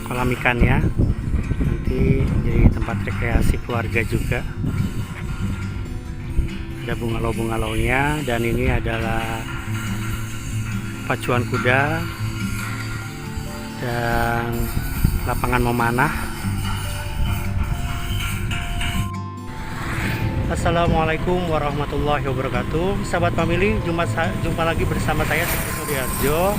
kolam ikannya, nanti jadi tempat rekreasi keluarga juga. Ada bungalau-bungalaunya, dan ini adalah pacuan kuda dan lapangan memanah. Assalamualaikum warahmatullahi wabarakatuh. Sahabat family, jumpa lagi bersama saya Teguh Sudiarjo.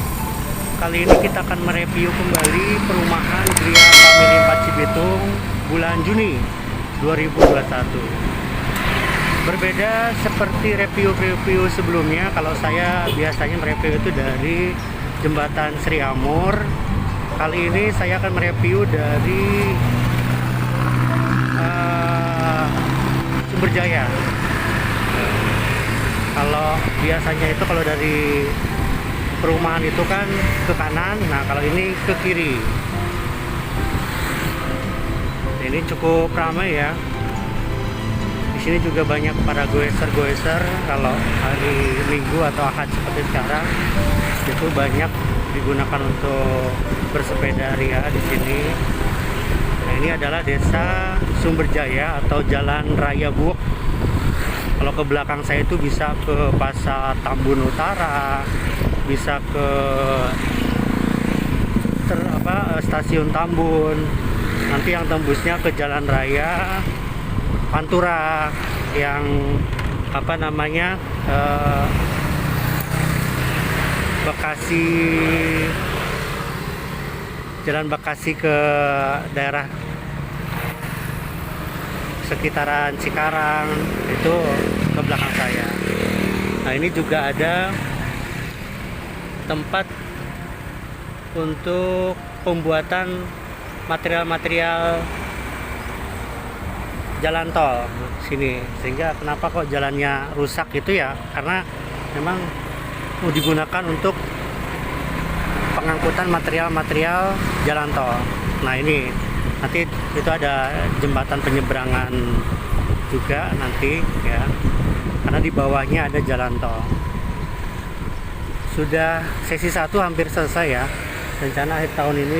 Kali ini kita akan mereview kembali perumahan Gria Family 4 Cibitung bulan Juni 2021. Berbeda seperti review-review sebelumnya, kalau saya biasanya mereview itu dari Jembatan Sri Amur. Kali ini saya akan mereview dari Sumberjaya. Kalau biasanya itu kalau dari perumahan itu kan ke kanan, nah kalau ini ke kiri. Ini cukup ramai ya. Di sini juga banyak para goeser-goeser. Kalau hari Minggu atau Ahad seperti sekarang, itu banyak digunakan untuk bersepeda ria di sini. Nah, ini adalah Desa Sumberjaya atau Jalan Raya Buok. Kalau ke belakang saya itu bisa ke Pasar Tambun Utara, bisa ke Stasiun Tambun. Nanti yang tembusnya ke Jalan Raya Pantura yang Bekasi, Jalan Bekasi ke daerah sekitaran Cikarang, itu ke belakang saya. Nah, ini juga ada tempat untuk pembuatan material-material jalan tol sini, sehingga kenapa kok jalannya rusak gitu ya, karena memang mau digunakan untuk pengangkutan material-material jalan tol. Nah, ini nanti itu ada jembatan penyeberangan juga nanti ya, karena di bawahnya ada jalan tol. Sudah sesi 1 hampir selesai ya. Rencana akhir tahun ini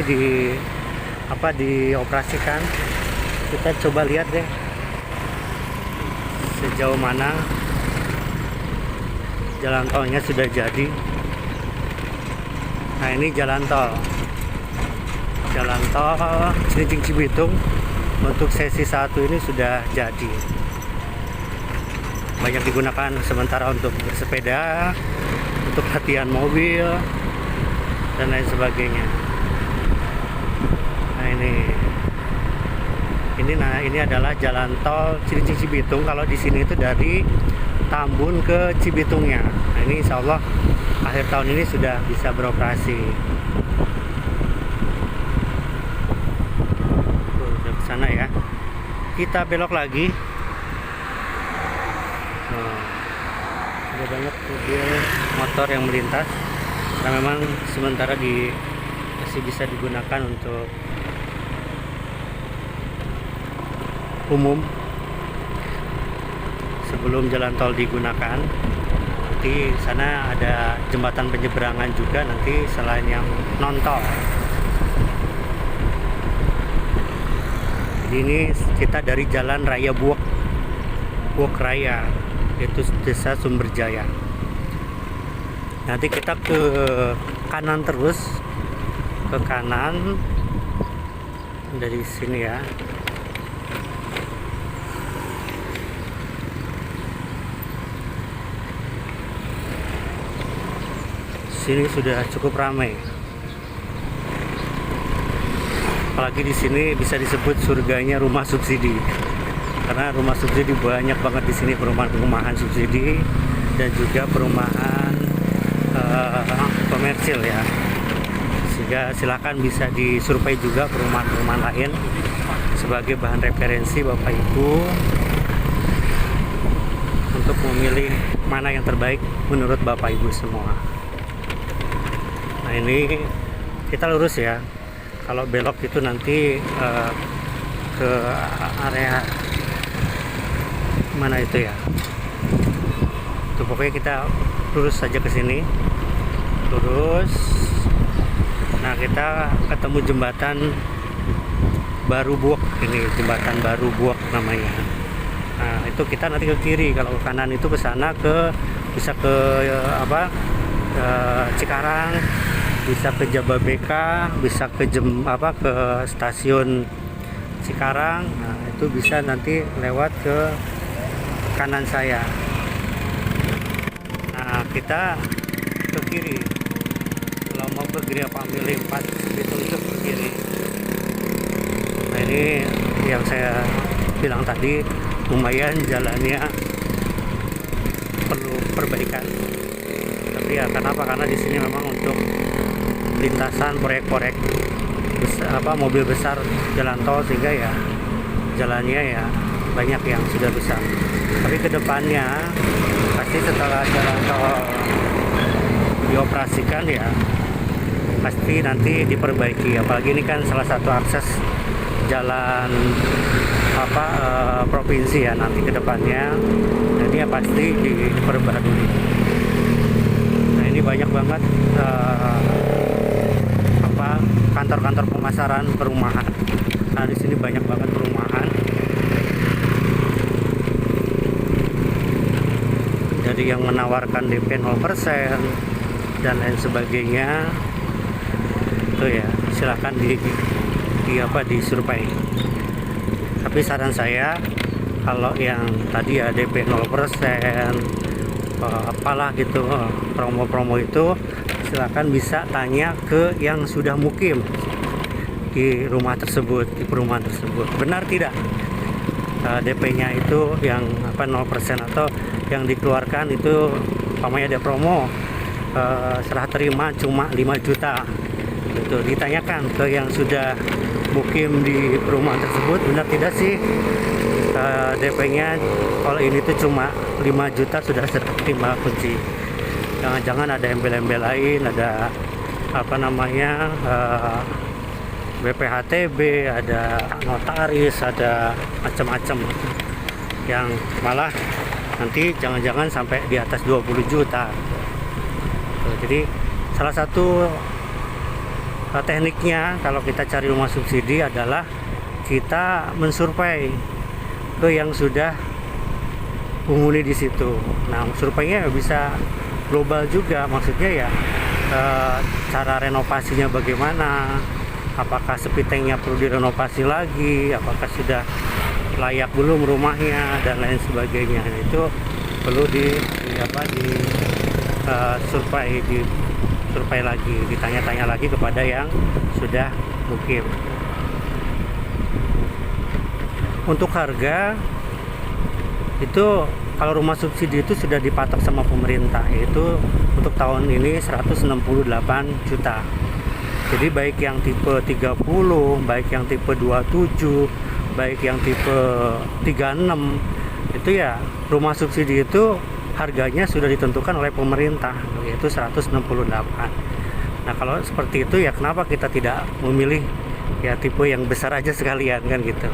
dioperasikan. Kita coba lihat deh sejauh mana jalan tolnya sudah jadi. Nah, ini jalan tol Cilincing Cibitung untuk sesi 1 ini sudah jadi. Banyak digunakan sementara untuk bersepeda, untuk latihan mobil dan lain sebagainya. Nah, ini adalah jalan tol Cilincing Cibitung. Kalau di sini itu dari Tambun ke Cibitungnya. Nah, ini insya Allah akhir tahun ini sudah bisa beroperasi. Udah ke sana ya. Kita belok lagi. Ada banyak mobil motor yang melintas, karena memang sementara masih bisa digunakan untuk umum sebelum jalan tol digunakan. Nanti sana ada jembatan penyeberangan juga nanti selain yang non tol. Ini kita dari Jalan Raya Buok Raya, itu Desa Sumberjaya. Nanti kita ke kanan terus, ke kanan dari sini ya. Sini sudah cukup ramai. Apalagi di sini bisa disebut surganya rumah subsidi. Karena rumah subsidi banyak banget di sini, perumahan subsidi dan juga perumahan komersil ya. Sehingga silakan bisa disurvei juga perumahan-perumahan lain sebagai bahan referensi Bapak Ibu untuk memilih mana yang terbaik menurut Bapak Ibu semua. Nah, ini kita lurus ya. Kalau belok itu nanti ke area mana itu ya. Tuh, pokoknya kita lurus saja ke sini. Lurus. Nah, kita ketemu jembatan Baru Buok, ini jembatan Baru Buok namanya. Nah, itu kita nanti ke kiri, kalau ke kanan itu ke sana, bisa ke Cikarang, bisa ke Jababeka, bisa ke ke stasiun Cikarang. Nah, itu bisa nanti lewat ke kanan saya. Nah, kita ke kiri. Kalau mau ke Gria Family 4 itu ke kiri. Nah, ini yang saya bilang tadi, lumayan jalannya perlu perbaikan. Tapi ya kenapa? Karena di sini memang untuk lintasan proyek-proyek mobil besar jalan tol, sehingga ya jalannya ya banyak yang sudah besar. Tapi kedepannya pasti setelah jalan tol dioperasikan ya pasti nanti diperbaiki. Apalagi ini kan salah satu akses jalan provinsi ya nanti kedepannya, jadi ya pasti diperbarui. Nah, ini banyak banget kantor-kantor pemasaran perumahan. Nah, di sini banyak banget perumahan. Jadi yang menawarkan DP 0% dan lain sebagainya. Itu ya, silahkan disurvei. Tapi saran saya, kalau yang tadi ya DP 0%, apalah gitu, promo-promo itu, silakan bisa tanya ke yang sudah mukim di rumah tersebut, di perumahan tersebut. Benar tidak DP-nya itu yang 0% atau yang dikeluarkan itu umpamanya ada promo serah terima cuma 5 juta. Itu ditanyakan ke yang sudah mukim di perumahan tersebut, benar tidak sih DP-nya kalau ini tuh cuma 5 juta sudah serah terima kunci. Jangan-jangan ada embel-embel lain, ada BPHTB, ada notaris, ada macam-macam yang malah nanti jangan-jangan sampai di atas 20 juta. Jadi salah satu tekniknya kalau kita cari rumah subsidi adalah kita mensurvei ke yang sudah penghuni di situ. Nah, surveinya bisa global juga, maksudnya ya cara renovasinya bagaimana, apakah sepitengnya perlu direnovasi lagi, apakah sudah layak belum rumahnya dan lain sebagainya. Itu perlu survei lagi, ditanya-tanya lagi kepada yang sudah mukim. Untuk harga itu kalau rumah subsidi itu sudah dipatok sama pemerintah, yaitu untuk tahun ini 168 juta. Jadi baik yang tipe 30, baik yang tipe 27, baik yang tipe 36, itu ya rumah subsidi itu harganya sudah ditentukan oleh pemerintah, yaitu 168. Nah, kalau seperti itu ya kenapa kita tidak memilih ya tipe yang besar aja sekalian, kan gitu.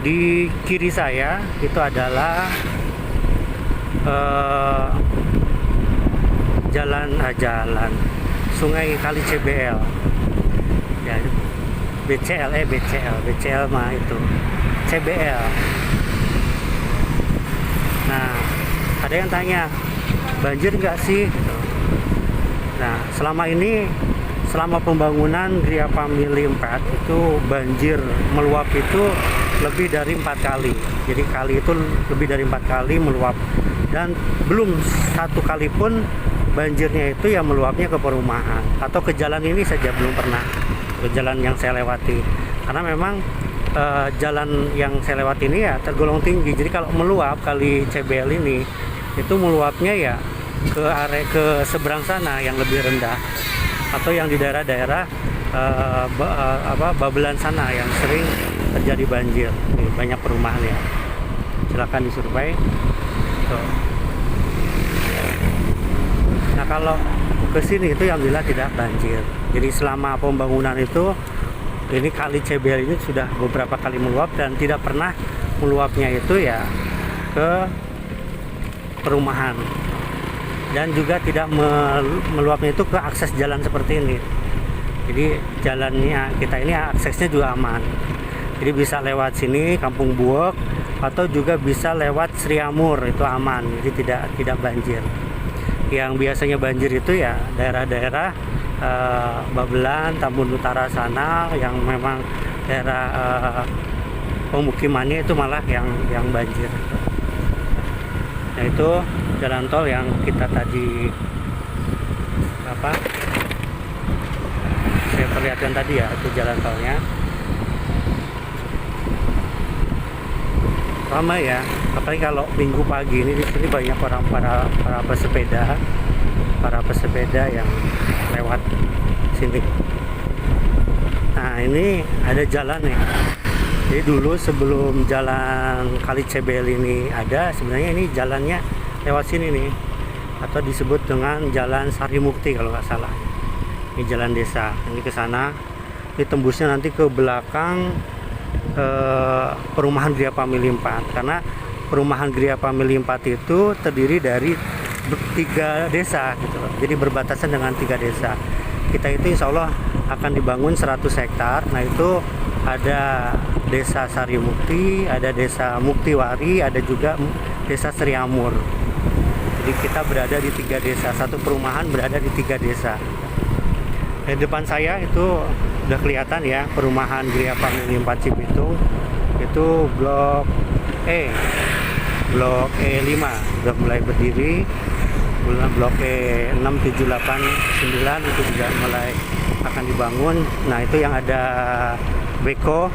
Di kiri saya itu adalah jalan Sungai Kali CBL ya, BCL mah itu CBL. Nah, ada yang tanya banjir nggak sih? Nah, selama pembangunan Gria Family 4 itu banjir meluap itu lebih dari 4 kali. Jadi kali itu lebih dari 4 kali meluap, dan belum satu kali pun banjirnya itu ya meluapnya ke perumahan atau ke jalan ini saja, belum pernah ke jalan yang saya lewati. Karena memang jalan yang saya lewati ini ya tergolong tinggi. Jadi kalau meluap kali CBL ini itu meluapnya ya ke seberang sana yang lebih rendah, atau yang di daerah-daerah Babelan sana yang sering terjadi banjir. Nih, banyak perumahan ya, silakan disurvei. Nah, kalau ke sini itu yang bila tidak banjir. Jadi selama pembangunan itu ini kali CBL ini sudah beberapa kali meluap, dan tidak pernah meluapnya itu ya ke perumahan. dan juga tidak meluapnya itu ke akses jalan seperti ini. Jadi jalannya kita ini aksesnya juga aman. Jadi bisa lewat sini Kampung Buwek atau juga bisa lewat Sriamur, itu aman. Jadi tidak banjir. Yang biasanya banjir itu ya daerah-daerah Babelan, Tambun Utara sana yang memang daerah pemukimannya itu malah yang banjir. Nah, itu jalan tol yang kita tadi saya perlihatkan tadi ya, itu jalan tolnya. Ramai ya, apalagi kalau minggu pagi ini di sini banyak orang para pesepeda yang lewat sini. Nah, ini ada jalan nih. Jadi dulu sebelum jalan Kali Cebel ini ada, sebenarnya ini jalannya lewat sini nih, atau disebut dengan Jalan Sarimukti kalau nggak salah. Ini jalan desa, ini ke sana, ini tembusnya nanti ke belakang perumahan Gria Family 4, karena perumahan Gria Family 4 itu terdiri dari 3 desa gitu. Jadi berbatasan dengan 3 desa. Kita itu insya Allah akan dibangun 100 hektar. Nah, itu ada desa Sarimukti, ada desa Muktiwari, ada juga desa Sriamur. Jadi kita berada di 3 desa, satu perumahan berada di 3 desa. Di depan saya itu udah kelihatan ya perumahan Gria Family 4 Cibitung, itu blok E5 udah mulai berdiri, blok E6, 7, 8, 9 itu juga mulai akan dibangun. Nah, itu yang ada Beko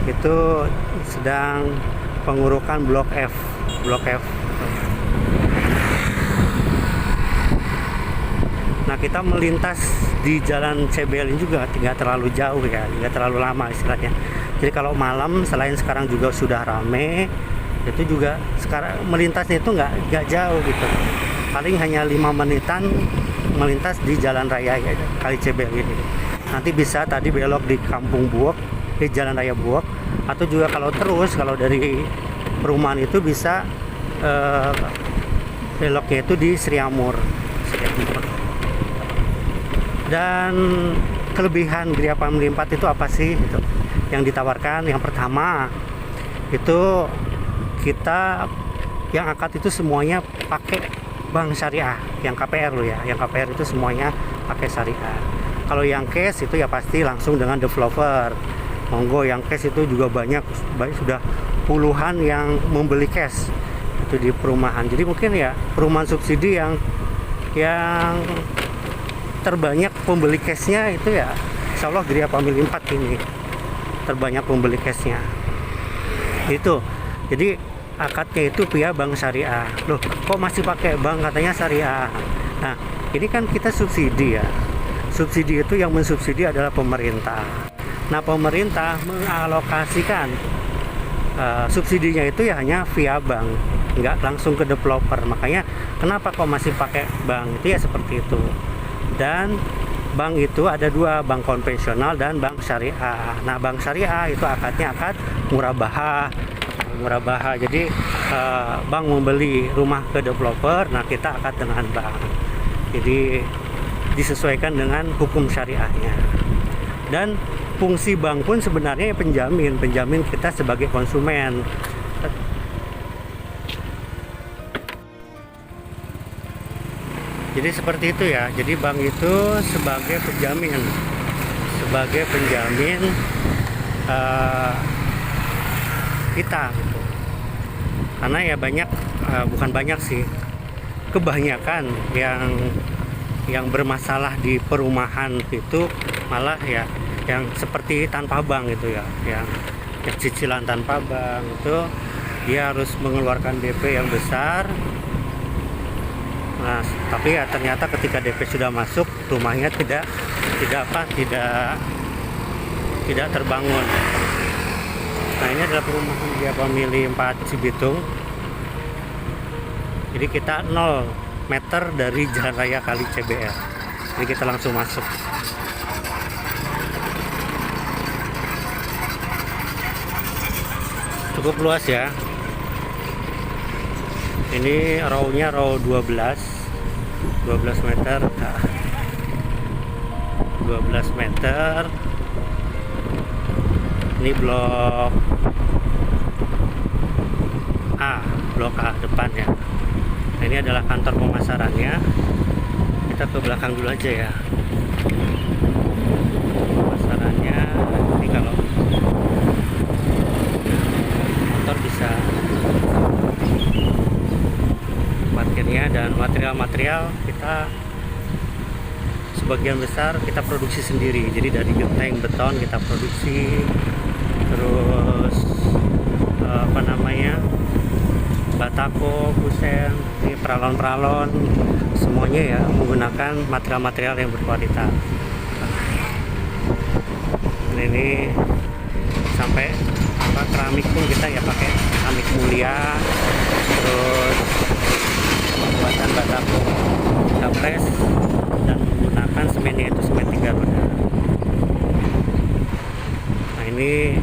itu sedang pengurukan blok F. Nah, kita melintas di jalan Cebel ini juga tidak terlalu jauh ya, tidak terlalu lama istilahnya. Jadi kalau malam selain sekarang juga sudah rame, itu juga sekarang melintasnya itu nggak jauh gitu. Paling hanya 5 menitan melintas di jalan raya Kali Cebel ini. Nanti bisa tadi belok di Kampung Buwek, di Jalan Raya Buwek, atau juga kalau dari perumahan itu bisa beloknya itu di Sriamur. Dan kelebihan Gria Family 4 itu apa sih gitu, yang ditawarkan? Yang pertama itu kita yang akad itu semuanya pakai bank syariah, yang KPR loh ya, yang KPR itu semuanya pakai syariah. Kalau yang cash itu ya pasti langsung dengan developer. Monggo, yang cash itu juga banyak sudah puluhan yang membeli cash itu di perumahan. Jadi mungkin ya perumahan subsidi yang terbanyak pembeli cashnya itu ya insya Allah Gria Family 4 ini terbanyak pembeli cashnya itu. Jadi akadnya itu via bank syariah. Loh, kok masih pakai bank, katanya syariah? Nah, ini kan kita subsidi ya, subsidi itu yang mensubsidi adalah pemerintah. Nah, pemerintah mengalokasikan subsidinya itu ya hanya via bank, nggak langsung ke developer. Makanya kenapa kok masih pakai bank, itu ya seperti itu. Dan bank itu ada 2, bank konvensional dan bank syariah. Nah, bank syariah itu akadnya akad murabahah. Jadi bank membeli rumah ke developer, nah kita akad dengan bank. Jadi disesuaikan dengan hukum syariahnya. Dan fungsi bank pun sebenarnya penjamin kita sebagai konsumen. Jadi seperti itu ya. Jadi bank itu sebagai penjamin kita gitu. Karena ya bukan banyak sih, kebanyakan yang bermasalah di perumahan itu malah ya yang seperti tanpa bank gitu ya, yang cicilan tanpa bank itu dia harus mengeluarkan DP yang besar. Nah, tapi ya ternyata ketika DP sudah masuk, rumahnya tidak terbangun. Nah, ini adalah perumahan Gria Family 4 Cibitung. Jadi kita 0 meter dari Jalan Raya Kali Cebel. Jadi kita langsung masuk. Cukup luas ya. Ini row-nya row 12. 12 meter, 12 meter. Ini blok A depan ya. Nah, ini adalah kantor pemasarannya. Kita ke belakang dulu aja ya. Pemasarannya ini kalau motor bisa parkirnya, dan material-material kita sebagian besar kita produksi sendiri. Jadi dari genteng beton kita produksi, terus batako, kusen, ini peralon-peralon, semuanya ya menggunakan material-material yang berkualitas. Dan ini sampai keramik pun kita ya pakai keramik mulia, terus pembuatan batako kita press dan menggunakan semennya itu semen 3 roda. Nah, ini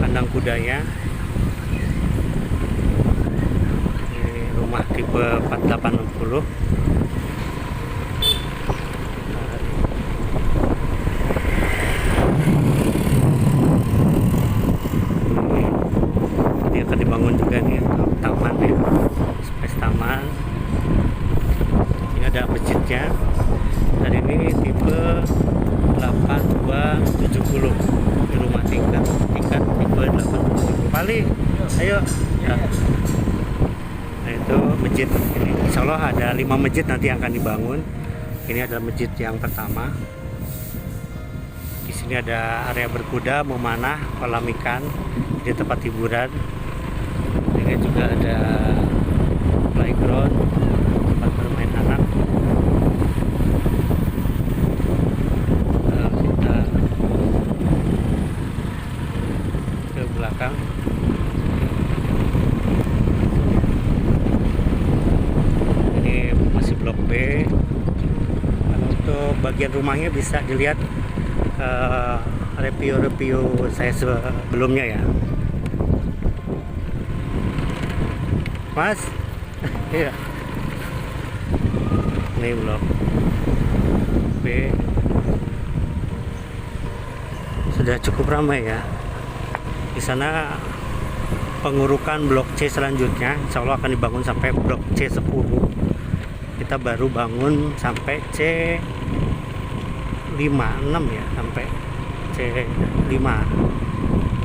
kandang kudanya. Rumah tipe 4860. Ini akan dibangun juga nih taman ya, space taman. Ini ada masjidnya, dan ini tipe 8270. Di rumah tingkat tipe 8270. Paling ayo ya. Nah, itu masjid ini. Insya Allah ada 5 masjid nanti yang akan dibangun. Ini adalah masjid yang pertama. Di sini ada area berkuda, memanah, kolam ikan, di tempat hiburan. Ini juga ada playground, tempat bermain anak. Kita ke belakang. Blok B. Kalau untuk bagian rumahnya bisa dilihat review saya sebelumnya ya, Mas. Iya. Ini blok B sudah cukup ramai ya. Di sana pengurukan blok C selanjutnya insya Allah akan dibangun sampai blok C10. Kita baru bangun sampai C56 ya, sampai C5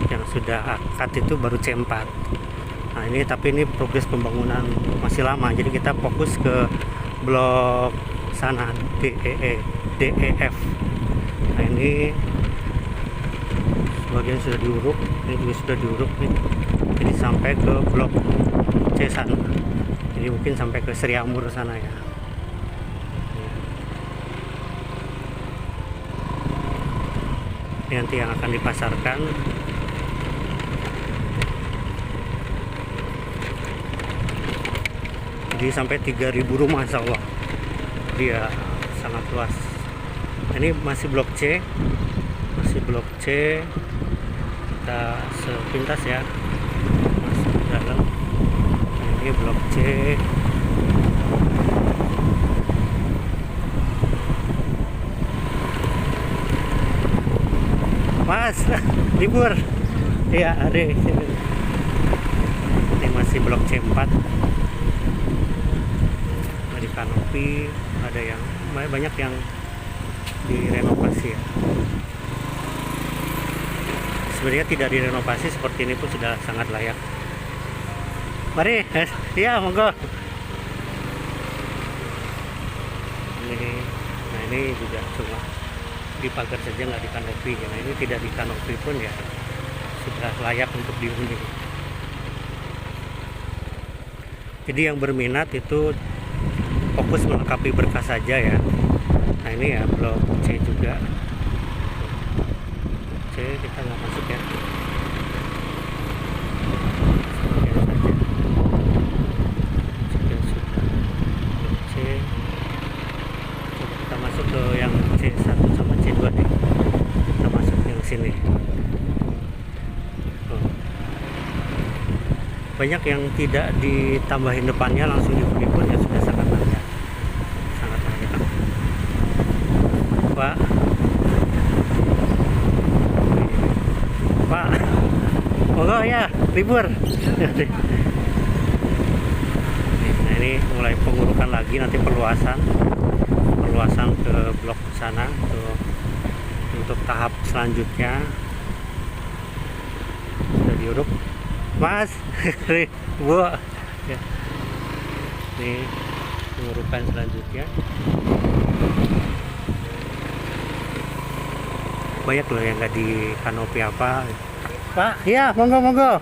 yang sudah akad itu baru C4. Nah, ini tapi ini progres pembangunan masih lama, jadi kita fokus ke blok sana DEF. Nah, ini sebagian sudah diuruk, ini juga sudah diuruk nih, jadi sampai ke blok C sana. Jadi mungkin sampai ke Seriamur sana ya. Ini nanti yang akan dipasarkan. Jadi sampai 3.000 rumah insya Allah. Dia sangat luas. Ini masih blok C. Masih blok C. Kita sepintas ya. Masuk ke dalam. Ini blok C. Mas, libur. Iya, ada. Ini masih blok C4. Di kanopi ada yang banyak yang direnovasi ya. Sebenarnya tidak direnovasi seperti ini pun sudah sangat layak. Mari, iya monggo. Ini juga cuma dipagar saja, nggak di kanopi. Nah, ini tidak di kanopi pun ya sudah layak untuk dihuni. Jadi yang berminat itu fokus melengkapi berkas saja ya. Nah, ini ya blok C juga. C kita nggak masuk ya. Ke yang C1 sama C2 nih, kita masuk yang sini. Banyak yang tidak ditambahin depannya, langsung diberi pun ya sudah sangat banyak. libur. Nah, ini mulai pengurukan lagi, nanti perluasan ke blok sana untuk tahap selanjutnya. Sudah diuruk Mas. Bu ya. Ini pengurukan selanjutnya. Banyak loh yang nggak di kanopi apa. Pak, ya monggo.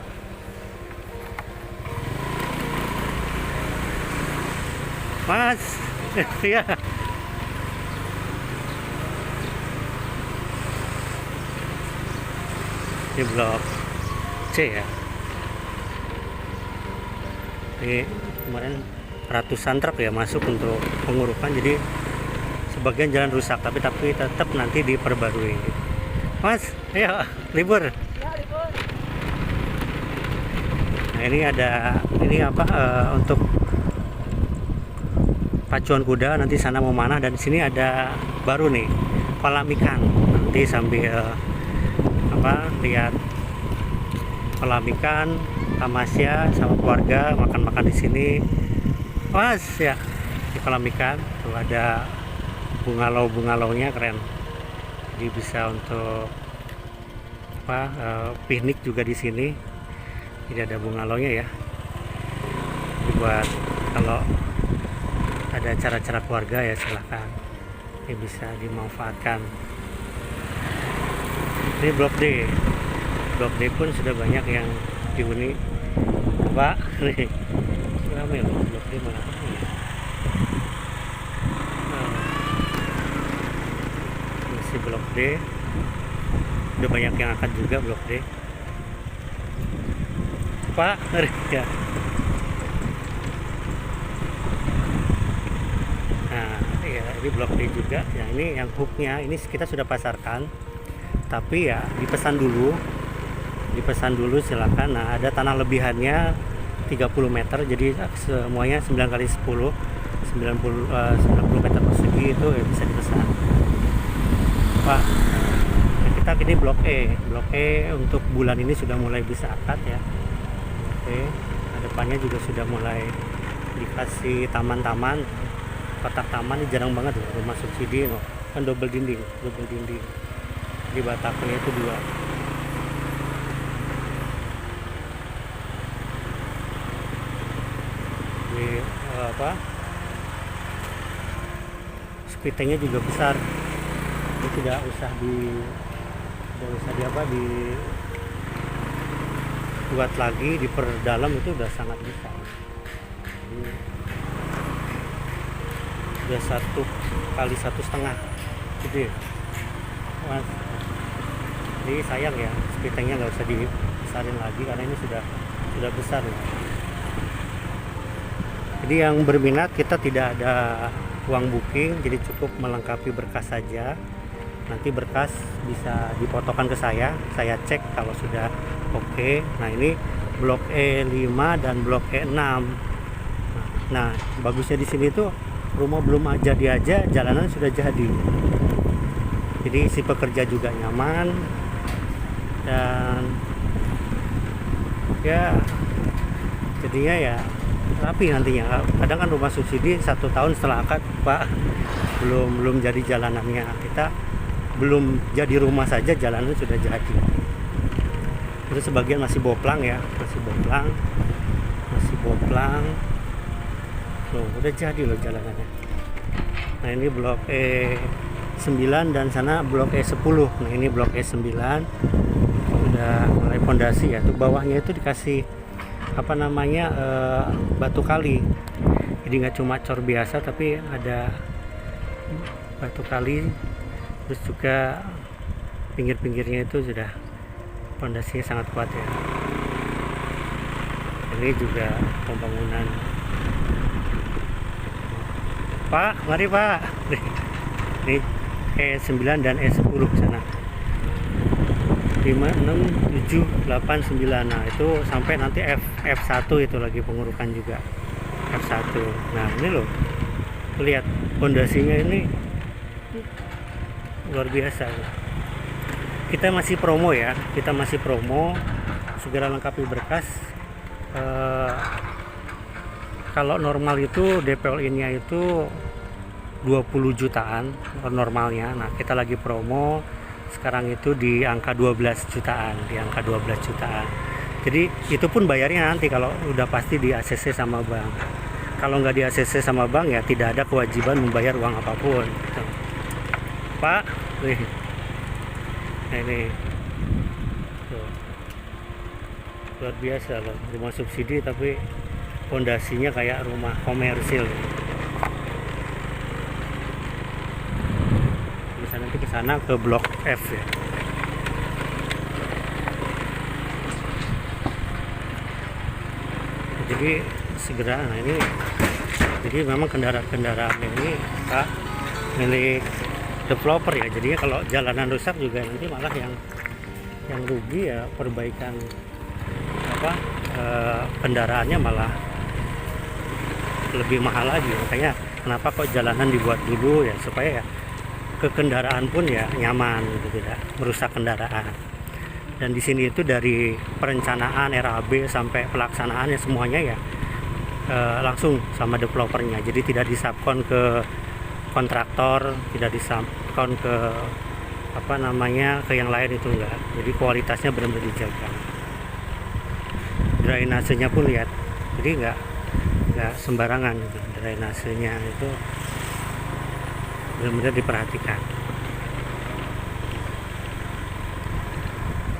Mas, ya. Ini blok C ya. Ini kemarin ratusan truk ya masuk untuk pengurukan, jadi sebagian jalan rusak, tapi tetap nanti diperbarui. Mas, ayo libur. Nah, ini untuk pacuan kuda, nanti sana mau mana, dan di sini ada baru nih kolam ikan. Nanti sambil lihat kolam ikan, tamasya sama keluarga makan-makan di sini. Mas ya, di kolam ikan tuh ada bungalau-bungalaunya keren. Jadi bisa untuk piknik juga di sini. Jadi ada bungalaunya ya. Jadi buat kalau ada acara-acara keluarga ya silahkan. Ini bisa dimanfaatkan. Ini blok D. Blok D pun sudah banyak yang dihuni. Pak, nih. Ramai loh blok D malah. Masih blok D. Udah banyak yang akan juga blok D. Pak, ya. Nah, ya ini blok D juga. Ya, ini yang hooknya ini kita sudah pasarkan. Tapi ya dipesan dulu silakan. Nah, ada tanah lebihannya 30 meter, jadi semuanya 9 kali 10 90 meter persegi itu ya bisa dipesan. Pak, kita ini blok E untuk bulan ini sudah mulai bisa akad ya. Oke, depannya juga sudah mulai dikasih taman-taman, kotak taman. Ini jarang banget loh rumah subsidi loh, kan double dinding. Di bataknya itu 2. Di spitengnya juga besar. Ini tidak usah dibuat lagi, diperdalam, itu udah sangat besar. Ini udah 1 kali 1,5 gitu ya. Mas, jadi sayang ya spitengnya nggak usah dibesarin lagi karena ini sudah besar ya. Jadi yang berminat, kita tidak ada uang booking, jadi cukup melengkapi berkas saja. Nanti berkas bisa difotokan ke saya cek kalau sudah oke. Nah, ini blok E5 dan blok E6. Nah, bagusnya di sini tuh rumah belum jadi aja, jalanan sudah jadi. Jadi si pekerja juga nyaman dan ya jadinya ya rapi nantinya. Kadang kan rumah subsidi 1 tahun setelah akad, Pak, belum jadi jalanannya. Kita belum jadi rumah saja jalanan sudah jadi. Itu sebagian masih boplang ya, masih boplang. Loh, udah jadi loh jalanannya. Nah, ini blok E9 dan sana blok E10. Nah, ini blok E9 udah mulai fondasi ya. Tuh bawahnya itu dikasih batu kali. Jadi nggak cuma cor biasa, tapi ada batu kali. Terus juga pinggir-pinggirnya itu sudah fondasinya sangat kuat ya. Ini juga pembangunan. Pak, mari Pak. Ini E9 dan E10 sana. 5, 6, 7, 8, 9. Nah, itu sampai nanti F1 itu lagi pengurukan juga. F1. Nah, ini loh. Lihat fondasinya ini luar biasa. Kita masih promo ya. segera lengkapi berkas. Kalau normal itu DP all in-nya itu 20 jutaan normalnya. Nah, kita lagi promo sekarang itu di angka 12 jutaan, Jadi itu pun bayarnya nanti kalau udah pasti di ACC sama bank. Kalau nggak di ACC sama bank ya tidak ada kewajiban membayar uang apapun. Gitu. Pak, nih. Nah, ini tuh. Luar biasa loh, rumah subsidi tapi fondasinya kayak rumah komersil. Bisa nanti ke sana ke blok F ya. Jadi segera, nah ini jadi memang kendaraan ini Pak milik developer ya. Jadinya kalau jalanan rusak juga nanti malah yang rugi ya perbaikan kendaraannya malah lebih mahal lagi. Makanya kenapa kok jalanan dibuat dulu ya, supaya ya ke kendaraan pun ya nyaman gitu, tidak merusak kendaraan. Dan di sini itu dari perencanaan RAB sampai pelaksanaannya semuanya ya langsung sama developernya. Jadi tidak disubkon ke kontraktor, tidak disubkon ke ke yang lain, itu enggak. Jadi kualitasnya benar-benar dijaga. Drainasenya pun lihat, jadi enggak sembarangan gitu. Drainasenya itu benar-benar diperhatikan.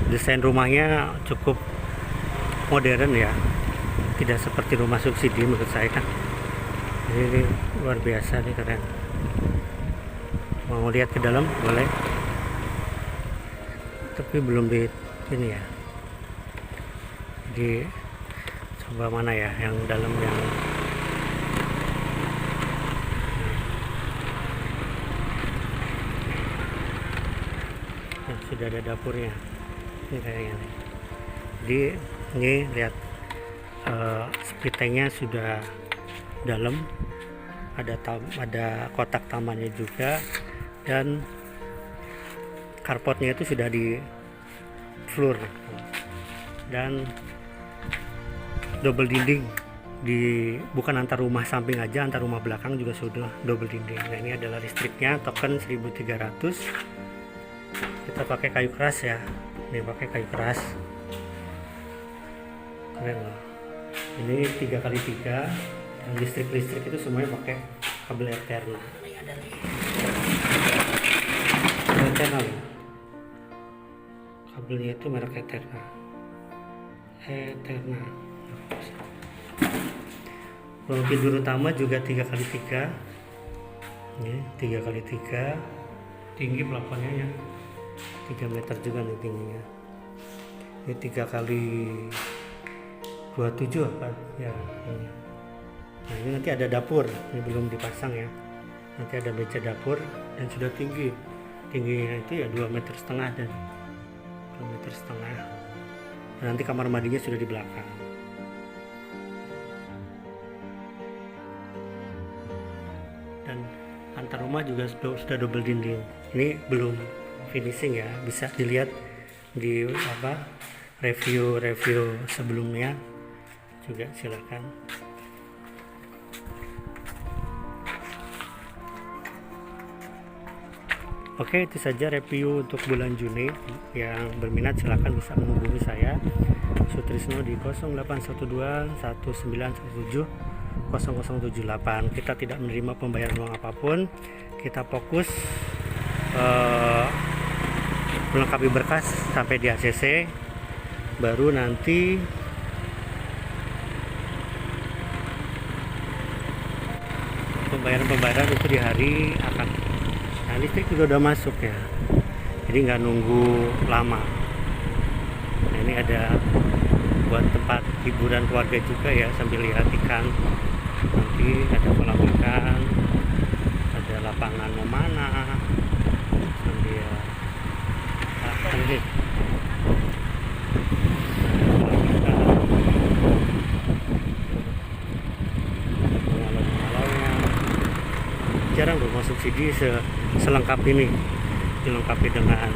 Desain rumahnya cukup modern ya, tidak seperti rumah subsidi menurut saya kan. Ini luar biasa nih, keren. Mau lihat ke dalam boleh, tapi belum di ini ya. Di coba mana ya yang dalam yang sudah ada dapurnya. Ini kayaknya nih. Jadi ini lihat split tanknya sudah dalam, ada kotak tamannya juga, dan carportnya itu sudah di floor dan double dinding, bukan antar rumah samping aja, antar rumah belakang juga sudah double dinding. Nah, ini adalah listriknya, token 1300. Kita pakai kayu keras ya, ini pakai kayu keras, keren loh. Ini 3x3, dan listrik itu semuanya pakai kabel Eterna. Eterna loh, kabelnya itu merek Eterna. Ruang tidur utama juga 3x3, ini 3x3, tinggi plafonnya ya 3 meter juga nih tingginya. Ini 3x27 apa ya ini. Nah, ini nanti ada dapur, ini belum dipasang ya. Nanti ada meja dapur dan sudah tingginya itu ya 2,5 meter dan 2,5 meter. Dan nanti kamar mandinya sudah di belakang. Dan antar rumah juga sudah double dinding. Ini belum finishing ya, bisa dilihat di review sebelumnya juga, silakan. Oke, itu saja review untuk bulan Juni. Yang berminat silakan bisa menghubungi saya Sutrisno di 0812 1917 0078. Kita tidak menerima pembayaran uang apapun, kita fokus melengkapi berkas sampai di ACC, baru nanti pembayaran itu di hari akan. Nah, listrik juga udah masuk ya, jadi nggak nunggu lama. Nah, ini ada buat tempat hiburan keluarga juga ya, sambil lihat ikan. Nanti ada kolam ikan, ada lapangan memanah, sambil jarang rumah subsidi selengkap ini, dilengkapi dengan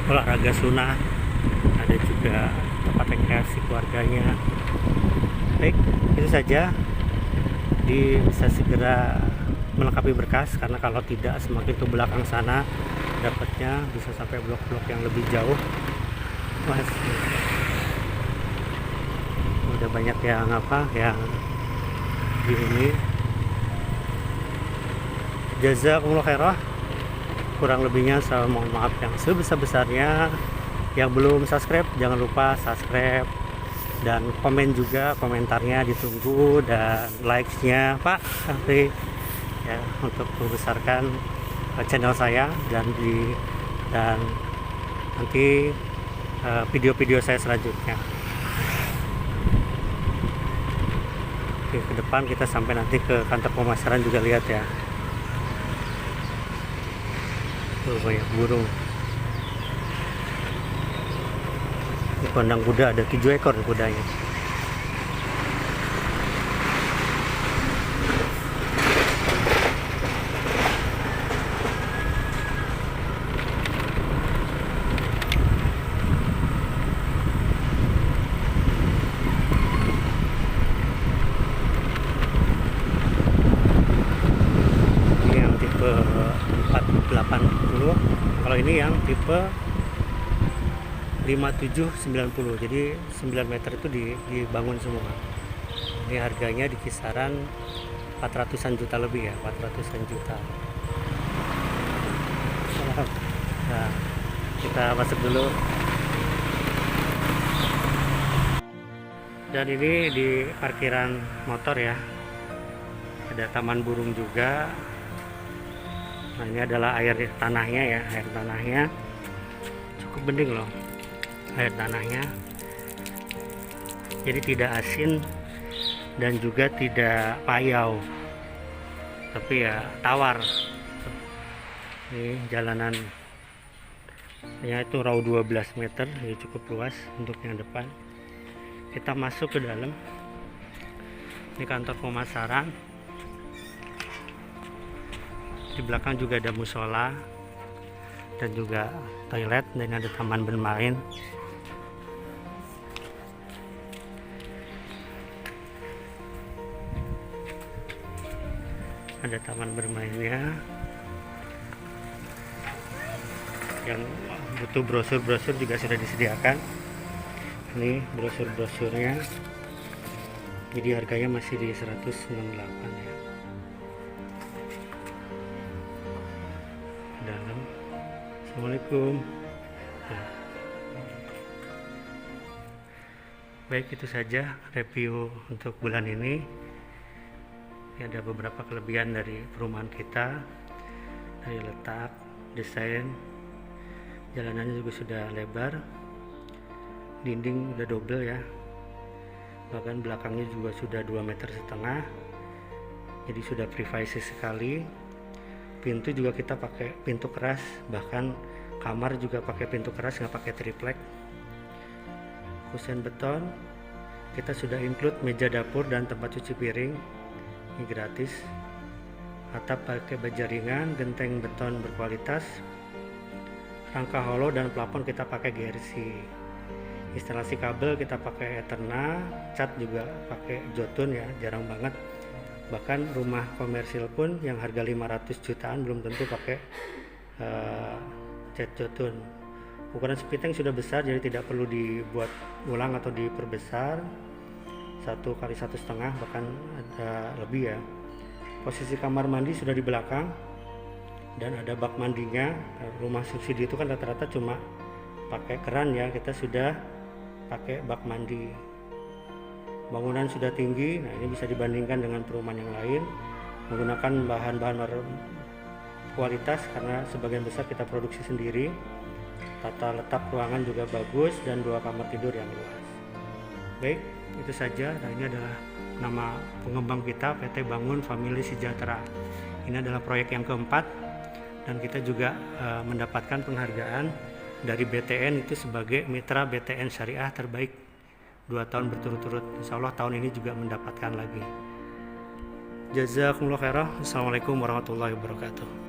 olahraga sunat, ada juga tempat rekreasi keluarganya. Baik, itu saja. Bisa segera melengkapi berkas, karena kalau tidak semakin ke belakang sana dapatnya bisa sampai blok-blok yang lebih jauh. Mas, udah banyak yang yang di ini. Jazakumullah khairah. Kurang lebihnya saya mohon maaf yang sebesar-besarnya. Yang belum subscribe jangan lupa subscribe, dan komen juga, komentarnya ditunggu, dan likes-nya Pak Afri ya, untuk membesarkan channel saya dan nanti video-video saya selanjutnya. Oke, ke depan kita sampai nanti ke kantor pemasaran juga, lihat ya. Tuh banyak burung. Di kandang kuda ada 7 ekor kudanya. Ini yang tipe 480. Kalau ini yang tipe 5790, jadi 9 meter itu dibangun semua. Ini harganya di kisaran 400-an juta lebih ya, 400-an juta. Nah, kita masuk dulu. Dan ini di parkiran motor ya, ada taman burung juga. Nah, ini adalah air tanahnya ya, air tanahnya cukup bening loh air tanahnya, jadi tidak asin dan juga tidak payau, tapi ya tawar. Ini jalanan ya, itu raw 12 meter, jadi cukup luas untuk yang depan. Kita masuk ke dalam. Ini kantor pemasaran. Di belakang juga ada musola dan juga toilet, dan ada taman bermain. Ada taman bermainnya. Yang butuh brosur-brosur juga sudah disediakan. Ini brosur-brosurnya. Jadi harganya masih di 198 ya. Dalam. Assalamualaikum. Nah. Baik, itu saja review untuk bulan ini. Ada beberapa kelebihan dari perumahan kita, dari letak, desain, jalanannya juga sudah lebar, dinding udah double ya, bahkan belakangnya juga sudah 2,5 meter, jadi sudah privacy sekali. Pintu juga kita pakai pintu keras, bahkan kamar juga pakai pintu keras, nggak pakai triplek. Kusen beton, kita sudah include meja dapur dan tempat cuci piring, ini gratis. Atap pakai baja ringan, genteng beton berkualitas, rangka hollow, dan plafon kita pakai GRC. Instalasi kabel kita pakai Eterna, cat juga pakai Jotun ya, jarang banget. Bahkan rumah komersil pun yang harga 500 jutaan belum tentu pakai cat Jotun. Ukuran sepiteng sudah besar, jadi tidak perlu dibuat ulang atau diperbesar. 1 kali 1,5, bahkan ada lebih ya. Posisi kamar mandi sudah di belakang dan ada bak mandinya. Rumah subsidi itu kan rata-rata cuma pakai keran ya, kita sudah pakai bak mandi. Bangunan sudah tinggi. Nah, ini bisa dibandingkan dengan perumahan yang lain, menggunakan bahan-bahan kualitas karena sebagian besar kita produksi sendiri. Tata letak ruangan juga bagus dan 2 kamar tidur yang luas. Baik, itu saja. Nah, ini adalah nama pengembang kita, PT Bangun Family Sejahtera. Ini adalah proyek yang keempat, dan kita juga mendapatkan penghargaan dari BTN itu sebagai mitra BTN Syariah terbaik 2 tahun berturut-turut. Insya Allah tahun ini juga mendapatkan lagi. Jazakumullah khairah. Assalamualaikum warahmatullahi wabarakatuh.